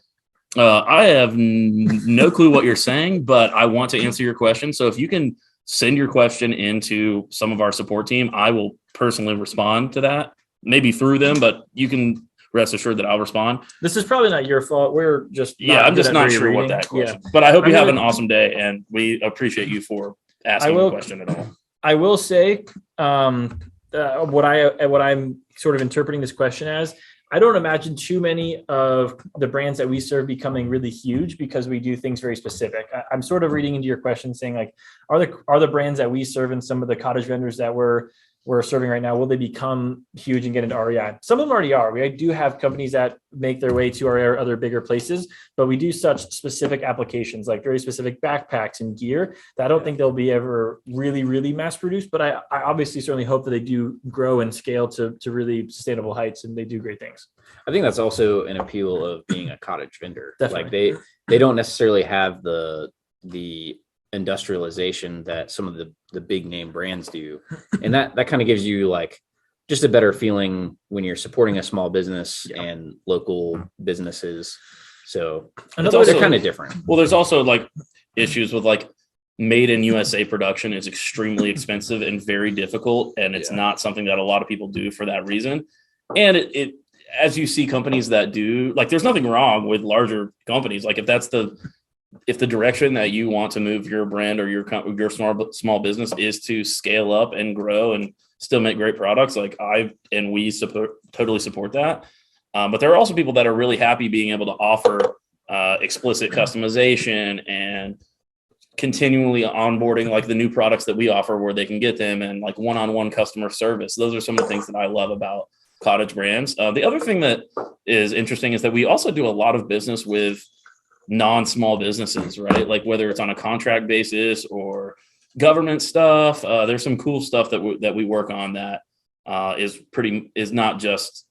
I have no clue what you're saying, but I want to answer your question. So if you can send your question into some of our support team, I will personally respond to that, maybe through them, but you can rest assured that I'll respond. This is probably not your fault. We're just I'm just good at not sure what rereading. that question. But I hope you I'm have gonna- an awesome day, and we appreciate you for asking will- the question at all. I will say what I'm sort of interpreting this question as. I don't imagine too many of the brands that we serve becoming really huge because we do things very specific. I'm sort of reading into your question saying, like, are the brands that we serve and some of the cottage vendors that we're serving right now, will they become huge and get into REI? Some of them already are. We do have companies that make their way to our other bigger places, but we do such specific applications, like very specific backpacks and gear, that I don't think they'll be ever really, really mass produced. But I obviously certainly hope that they do grow and scale to really sustainable heights, and they do great things. I think that's also an appeal of being a cottage vendor. Definitely. Like they don't necessarily have the industrialization that some of the big name brands do. And that kind of gives you like just a better feeling when you're supporting a small business and local businesses. So they're kind of different. Well, there's also like issues with like made in USA production is extremely expensive and very difficult. And it's not something that a lot of people do for that reason. And it as you see companies that do, like, there's nothing wrong with larger companies. Like if that's the if the direction that you want to move your brand or your small business is to scale up and grow and still make great products, like we totally support that. But there are also people that are really happy being able to offer explicit customization and continually onboarding like the new products that we offer where they can get them, and like one-on-one customer service. Those are some of the things that I love about cottage brands. The other thing that is interesting is that we also do a lot of business with non-small businesses, right? Like whether it's on a contract basis or government stuff, there's some cool stuff that we work on that is not just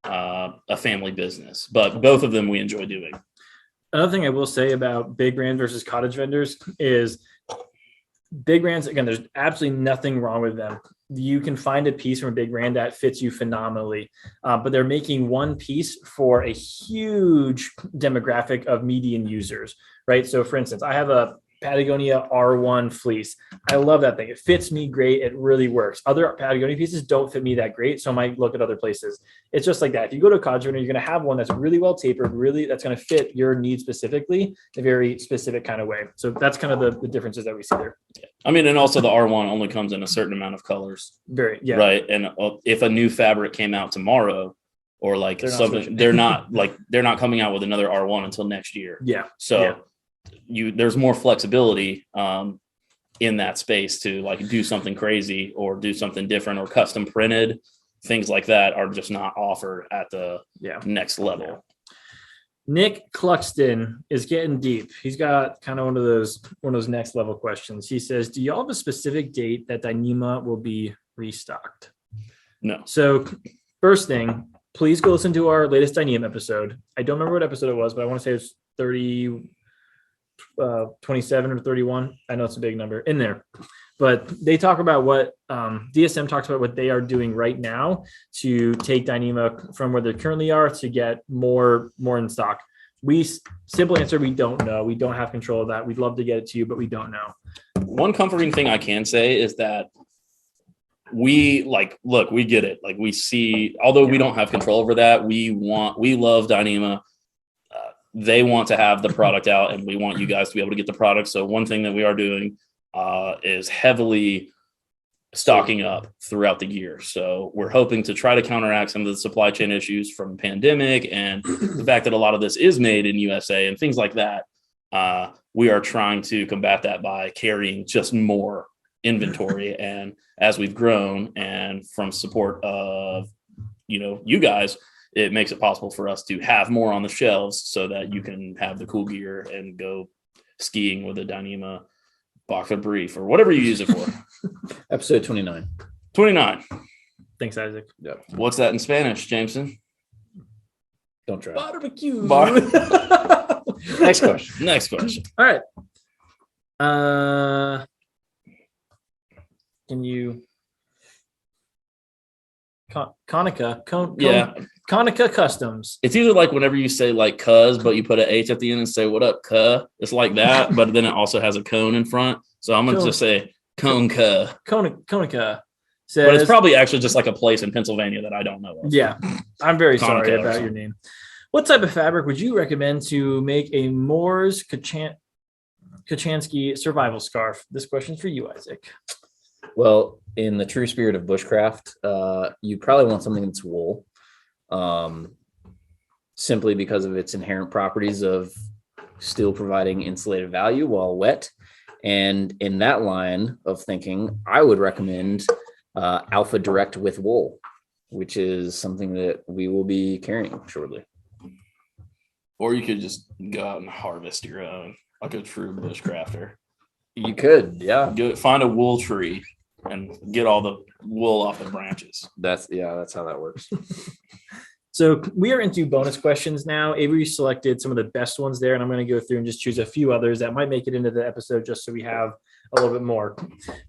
a family business, but both of them we enjoy doing. Another thing I will say about big brand versus cottage vendors is big brands, again, there's absolutely nothing wrong with them. You can find a piece from a big brand that fits you phenomenally, but they're making one piece for a huge demographic of median users, right? So for instance, I have a Patagonia R1 fleece. I love that thing. It fits me great. It really works. Other Patagonia pieces don't fit me that great, so I might look at other places. It's just like that. If you go to a cottage vendor, you're going to have one that's really well tapered, really that's going to fit your needs specifically, in a very specific kind of way. So that's kind of the differences that we see there. I mean, and also the R1 only comes in a certain amount of colors. Right. And if a new fabric came out tomorrow, or like they're not coming out with another R1 until next year. Yeah. So. Yeah. There's more flexibility in that space to like do something crazy or do something different or custom printed. Things like that are just not offered at the next level. Yeah. Nick Cluxton is getting deep. He's got kind of one of those next level questions. He says, do y'all have a specific date that Dyneema will be restocked? No. So first thing, please go listen to our latest Dyneema episode. I don't remember what episode it was, but I want to say it was 27 or 31. I know it's a big number in there, but they talk about what DSM talks about what they are doing right now to take Dyneema from where they currently are to get more in stock. Simple answer, we don't know. We don't have control of that. We'd love to get it to you, but we don't know. One comforting thing I can say is that we get it. Like we see, although we don't have control over that, we love Dyneema. They want to have the product out, and we want you guys to be able to get the product. So one thing that we are doing is heavily stocking up throughout the year. So we're hoping to try to counteract some of the supply chain issues from the pandemic and the fact that a lot of this is made in USA and things like that. We are trying to combat that by carrying just more inventory. And as we've grown and from support of, you guys, it makes it possible for us to have more on the shelves so that you can have the cool gear and go skiing with a Dyneema box of brief or whatever you use it for. Episode 29. 29. Thanks, Isaac. Yep. What's that in Spanish, Jameson? Don't try. Barbecue. Next question. All right. Can you... Konica Customs. It's either like whenever you say like cuz, but you put an H at the end and say what up, cuh. It's like that, but then it also has a cone in front. So I'm gonna just say Konica. Konica says, but it's probably actually just like a place in Pennsylvania that I don't know of. Yeah, I'm very sorry about your name. What type of fabric would you recommend to make a Moore's Kachansky survival scarf? This question's for you, Isaac. Well, in the true spirit of bushcraft, you probably want something that's wool, simply because of its inherent properties of still providing insulated value while wet. And in that line of thinking, I would recommend Alpha Direct with wool, which is something that we will be carrying shortly. Or you could just go out and harvest your own, like a true bushcrafter. You could, yeah. Find a wool tree and get all the wool off the branches. That's how that works. So we are into bonus questions now. Avery selected some of the best ones there, and I'm going to go through and just choose a few others that might make it into the episode just so we have a little bit more.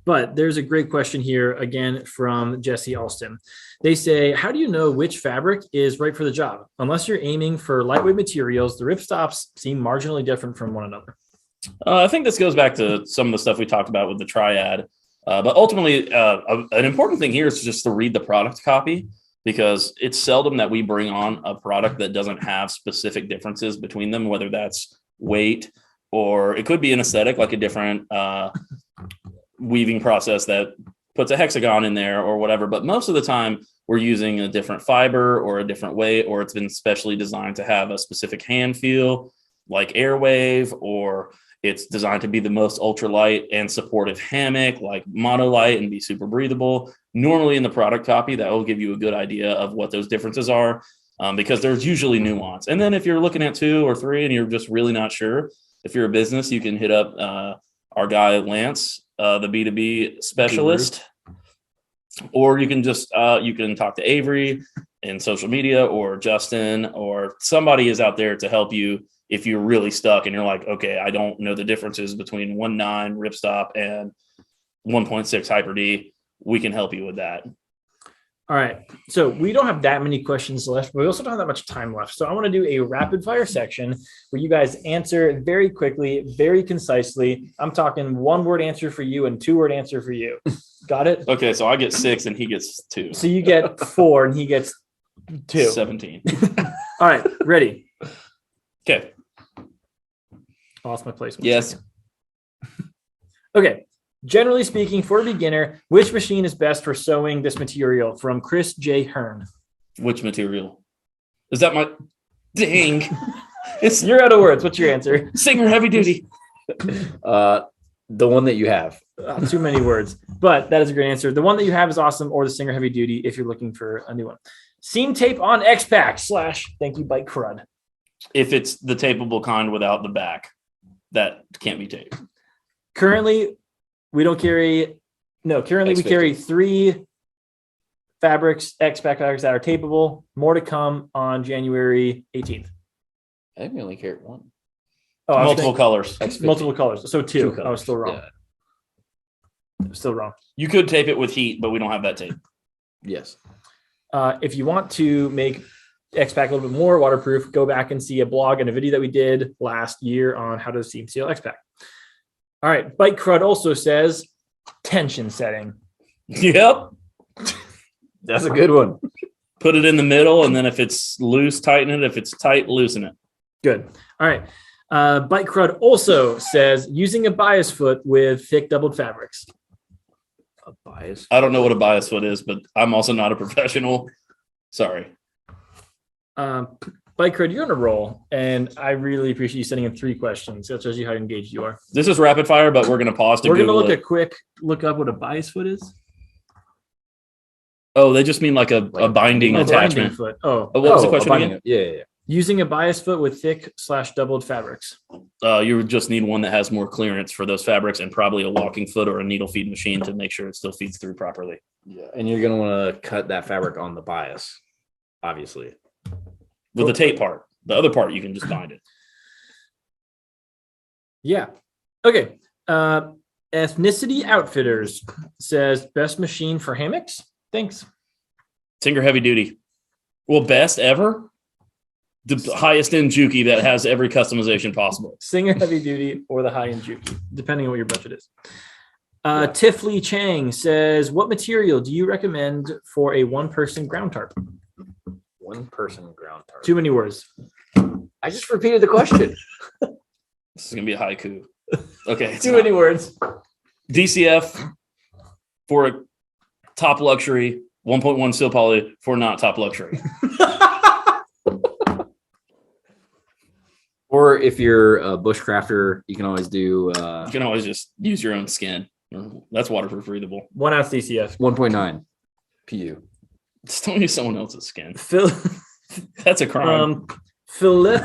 But there's a great question here, again, from Jesse Alston. They say, how do you know which fabric is right for the job? Unless you're aiming for lightweight materials, the ripstops seem marginally different from one another. I think this goes back to some of the stuff we talked about with the triad. But ultimately, an important thing here is just to read the product copy, because it's seldom that we bring on a product that doesn't have specific differences between them, whether that's weight, or it could be an aesthetic, like a different weaving process that puts a hexagon in there or whatever. But most of the time we're using a different fiber or a different weight, or it's been specially designed to have a specific hand feel like Airwave, or it's designed to be the most ultralight and supportive hammock like Monolight and be super breathable. Normally in the product copy, that will give you a good idea of what those differences are, because there's usually nuance. And then if you're looking at 2 or 3 and you're just really not sure, if you're a business, you can hit up our guy Lance, the B2B specialist, or you can just you can talk to Avery in social media, or Justin, or somebody is out there to help you if you're really stuck and you're like, okay, I don't know the differences between 1.9 Ripstop and 1.6 Hyper D. We can help you with that. All right. So we don't have that many questions left, but we also don't have that much time left. So I want to do a rapid fire section where you guys answer very quickly, very concisely. I'm talking 1-word answer for you and 2-word answer for you. Got it? Okay. So I get 6 and he gets 2. So you get 4 and he gets 2. 17. All right. Ready? Okay. I lost my place. Yes. Okay. Generally speaking, for a beginner, which machine is best for sewing this material? From Chris J. Hearn. Which material? Is that my dang? You're out of words. What's your answer? Singer heavy duty. The one that you have. Too many words, but that is a great answer. The one that you have is awesome, or the Singer Heavy Duty if you're looking for a new one. Seam tape on X-Pac / thank you, Bike Crud. If it's the tapeable kind without the back, that can't be taped. Currently, we don't carry. No, currently we carry 3 fabrics, X-Pac fabrics that are tapeable. More to come on January 18th. I think we only carry 1. Oh, Multiple colors. Multiple colors. So 2. colors. I was still wrong. Yeah. Still wrong. You could tape it with heat, but we don't have that tape. Yes. If you want to make X-Pac a little bit more waterproof, go back and see a blog and a video that we did last year on how to seam seal X-Pac. All right. Bike Crud also says tension setting. Yep. That's a good one. Put it in the middle, and then if it's loose, tighten it. If it's tight, loosen it. Good. All right. Bike Crud also says using a bias foot with thick doubled fabrics. A bias? I don't know what a bias foot is, but I'm also not a professional. Sorry. Bike Crud, you're on a roll, and I really appreciate you sending in 3 questions. That shows you how engaged you are. This is rapid fire, but we're going to pause to We're going to Google look it. a quick look up what a bias foot is. Oh, they just mean like a binding Oh, attachment. binding foot. Oh, What was the question again? Yeah. using a bias foot with thick / doubled fabrics. You would just need one that has more clearance for those fabrics, and probably a walking foot or a needle feed machine to make sure it still feeds through properly. Yeah. And you're going to want to cut that fabric on the bias, obviously. With the tape part. The other part, you can just bind it. Yeah. Okay. Ethnicity Outfitters says best machine for hammocks. Thanks. Singer heavy duty. Well, best ever? The highest end Juki that has every customization possible. Singer Heavy Duty or the high-end Juki, depending on what your budget is. Tifley Chang says, what material do you recommend for a one-person ground tarp? One-person ground tarp. Too many words. I just repeated the question. This is going to be a haiku. Okay. Too many words. DCF for a top luxury, 1.1 steel poly for not top luxury. Or if you're a bushcrafter, you can always do You can always just use your own skin. That's waterproof breathable. 1 ounce DCF. 1.9 PU. Just don't use someone else's skin. Phil, That's a crime. Philip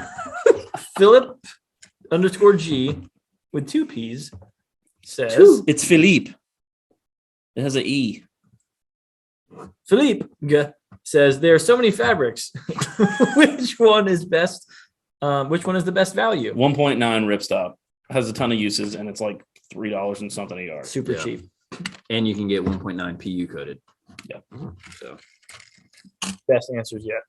_G with 2 P's says, It's Philippe. It has an E. Philippe says, there are so many fabrics. Which one is best? Which one is the best value? 1.9 Ripstop. Has a ton of uses, and it's like $3 and something a yard. Super cheap. And you can get 1.9 PU coated. Yeah. So Best answers yet.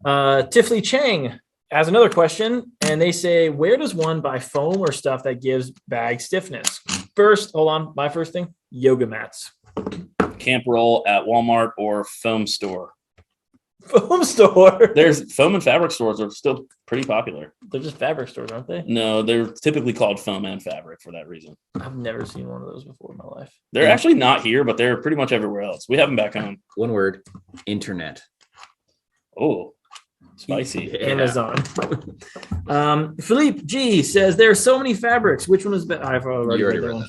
Tifley Chang has another question, and they say, where does one buy foam or stuff that gives bag stiffness? First, hold on. My first thing, yoga mats. Camp roll at Walmart or foam store. Foam store. There's foam and fabric stores are still pretty popular. They're just fabric stores, aren't they? No, they're typically called foam and fabric for that reason. I've never seen one of those before in my life. They're actually not here, but they're pretty much everywhere else. We have them back home. One word, internet. Oh, spicy. Yeah. Amazon. Philippe G says there are so many fabrics. Which one is better? I've already read that one.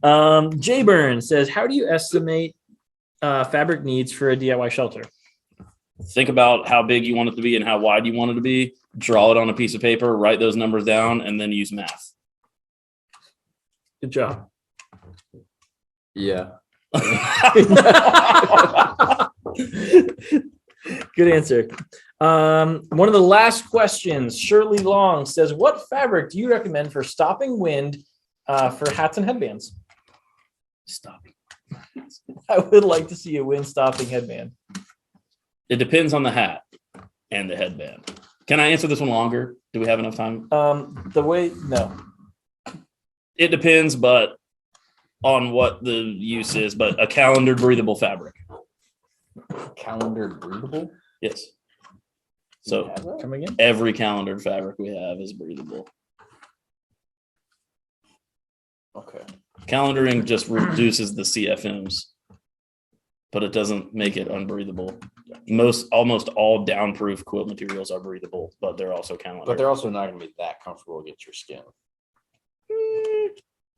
1.9. Jay Burn says, how do you estimate fabric needs for a DIY shelter? Think about how big you want it to be and how wide you want it to be. Draw it on a piece of paper, write those numbers down, and then use math. Good job. Yeah. Good answer. One of the last questions, Shirley Long says, what fabric do you recommend for stopping wind for hats and headbands? Stopping. I would like to see a wind stopping headband. It depends on the hat and the headband. Can I answer this one longer? Do we have enough time? No. It depends, but on what the use is, but a calendared breathable fabric. Calendared breathable? Yes. So Come again? every calendared fabric we have is breathable. Okay. Calendaring just reduces the CFMs, but it doesn't make it unbreathable. Almost all downproof quilt materials are breathable, but they're also calendared. But they're also not going to be that comfortable against your skin.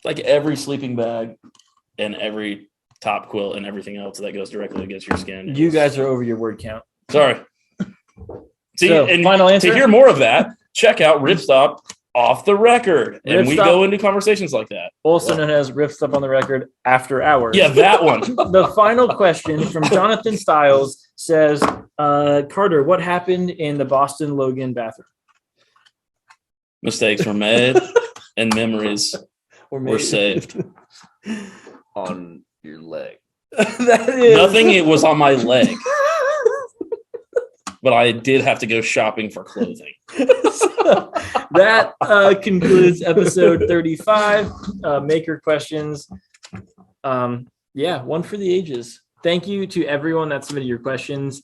Like every sleeping bag and every top quilt and everything else that goes directly against your skin. You guys are over your word count. Sorry. See, So, and final answer? to hear more of that, check out Ripstop Off the Record. And we Ripstop. go into conversations like that. Also known as Ripstop on the Record After Hours. Yeah, that one. The final question from Jonathan Stiles says, Carter, what happened in the Boston Logan bathroom? Mistakes were made and memories were saved. On your leg. That is Nothing, it was on my leg. But I did have to go shopping for clothing. That concludes episode 35. Maker questions. One for the ages. Thank you to everyone that submitted your questions.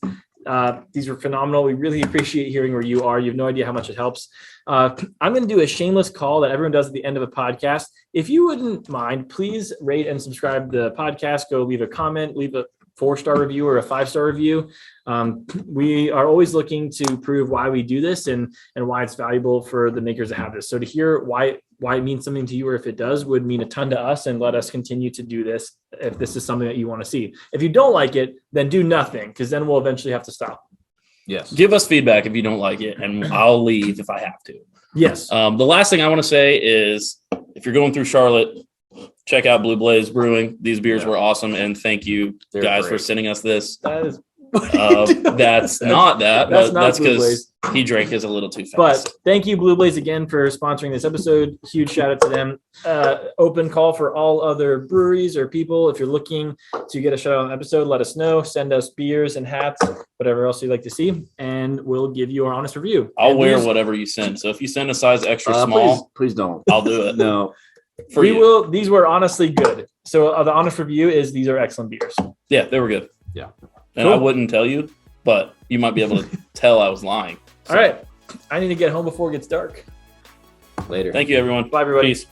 These were phenomenal. We really appreciate hearing where you are. You have no idea how much it helps. I'm going to do a shameless call that everyone does at the end of a podcast. If you wouldn't mind, please rate and subscribe to the podcast. Go leave a comment, leave a 4-star review or a 5-star review. We are always looking to prove why we do this and why it's valuable for the makers that have this. So to hear why it means something to you, or if it does, would mean a ton to us, and let us continue to do this if this is something that you want to see. If you don't like it, then do nothing, because then we'll eventually have to stop. Yes. Give us feedback if you don't like it, and I'll leave if I have to. Yes. The last thing I want to say is if you're going through Charlotte, check out Blue Blaze Brewing. These beers were awesome, and thank you They're guys great. for sending us this. That is. That's not that, That's but not that's Blue because he drank his a little too fast. But thank you, Blue Blaze, again for sponsoring this episode. Huge shout out to them. Open call for all other breweries or people. If you're looking to get a shout out on an episode, let us know. Send us beers and hats, whatever else you'd like to see, and we'll give you our honest review. I'll And wear these- whatever you send. So if you send a size extra small, Please don't. I'll do it. No. For we you. will. These were honestly good. So the honest review is these are excellent beers. Yeah, they were good. Yeah. And Cool. I wouldn't tell you, but you might be able to tell I was lying. So, All right. I need to get home before it gets dark. Later. Thank you, everyone. Bye, everybody. Peace.